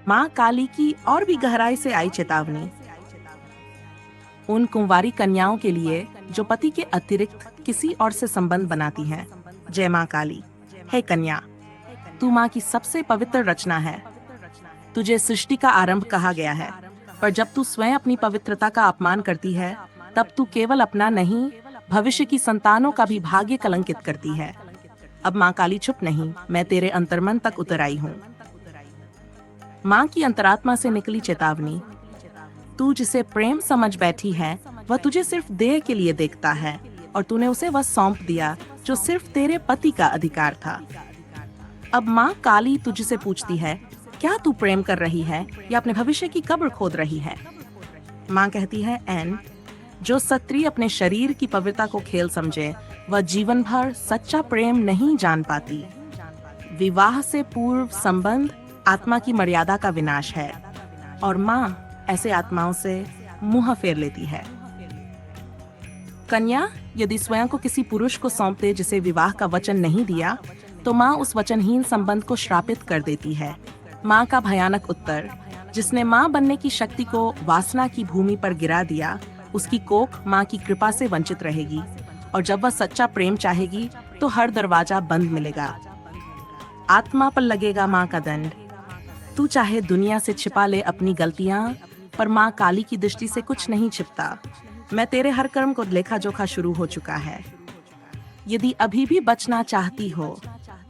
माँ काली की और भी गहराई से आई चेतावनी। उन कुंवारी कन्याओं के लिए जो पति के अतिरिक्त किसी और से संबंध बनाती हैं। जय माँ काली। हे कन्या, तू माँ की सबसे पवित्र रचना है। तुझे सृष्टि का आरंभ कहा गया है, पर जब तू स्वयं अपनी पवित्रता का अपमान करती है, तब तू केवल अपना नहीं, भविष्य की संतानों का भी भाग्य कलंकित करती है। अब माँ काली चुप नहीं, मैं तेरे अंतर्मन तक उतर आई हूँ। माँ की अंतरात्मा से निकली चेतावनी। तू जिसे प्रेम समझ बैठी है, वह तुझे सिर्फ देह के लिए देखता है, और तूने उसे वह सौंप दिया जो सिर्फ तेरे पति का अधिकार था। अब माँ काली तुझसे पूछती है, क्या तू प्रेम कर रही है या अपने भविष्य की कब्र खोद रही है? माँ कहती है, एन, जो स्त्री अपने शरीर की पवित्रता को खेल समझे, वह जीवन भर सच्चा प्रेम नहीं जान पाती। विवाह से पूर्व संबंध आत्मा की मर्यादा का विनाश है, और माँ ऐसे आत्माओं से मुंह फेर लेती है। कन्या यदि स्वयं को किसी पुरुष को सौंप दे जिसे विवाह का वचन नहीं दिया, तो माँ उस वचनहीन संबंध को श्रापित कर देती है। माँ का भयानक उत्तर, जिसने माँ बनने की शक्ति को वासना की भूमि पर गिरा दिया, उसकी कोख माँ की कृपा से वंचित रहेगी, और जब वह सच्चा प्रेम चाहेगी तो हर दरवाजा बंद मिलेगा। आत्मा पर लगेगा माँ का दंड। तू चाहे दुनिया से छिपा ले अपनी गलतियाँ, पर माँ काली की दृष्टि से कुछ नहीं छिपता। मैं तेरे हर कर्म को लेखा जोखा शुरू हो चुका है। यदि अभी भी बचना चाहती हो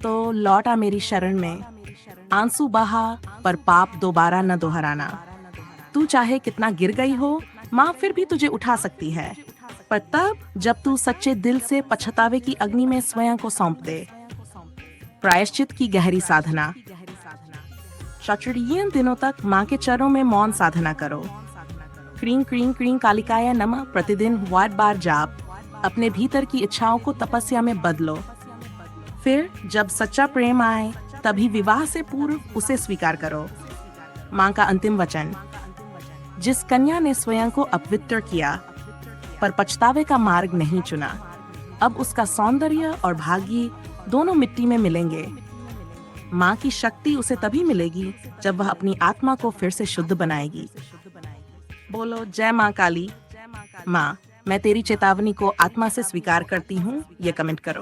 तो लौट आ मेरी शरण में। आंसू बहा पर पाप दोबारा न दोहराना। तू चाहे कितना गिर गई हो, माँ फिर भी तुझे उठा सकती है, पर तब जब तू सच्चे दिल से पछतावे की अग्नि में स्वयं को सौंप दे। प्रायश्चित की गहरी साधना। शास्त्रीय दिनों तक माँ के चरणों में मौन साधना करो। क्रीं क्रीं क्रीं कालिकाय नमः प्रतिदिन 8 बार जाप। अपने भीतर की इच्छाओं को तपस्या में बदलो। फिर जब सच्चा प्रेम आए, तभी विवाह से पूर्व उसे स्वीकार करो। माँ का अंतिम वचन, जिस कन्या ने स्वयं को अपवित्र किया पर पछतावे का मार्ग नहीं चुना, अब उसका सौंदर्य और भाग्य दोनों मिट्टी में मिलेंगे। माँ की शक्ति उसे तभी मिलेगी जब वह अपनी आत्मा को फिर से शुद्ध बनाएगी। बोलो जय माँ काली। माँ, मैं तेरी चेतावनी को आत्मा से स्वीकार करती हूँ, ये कमेंट करो।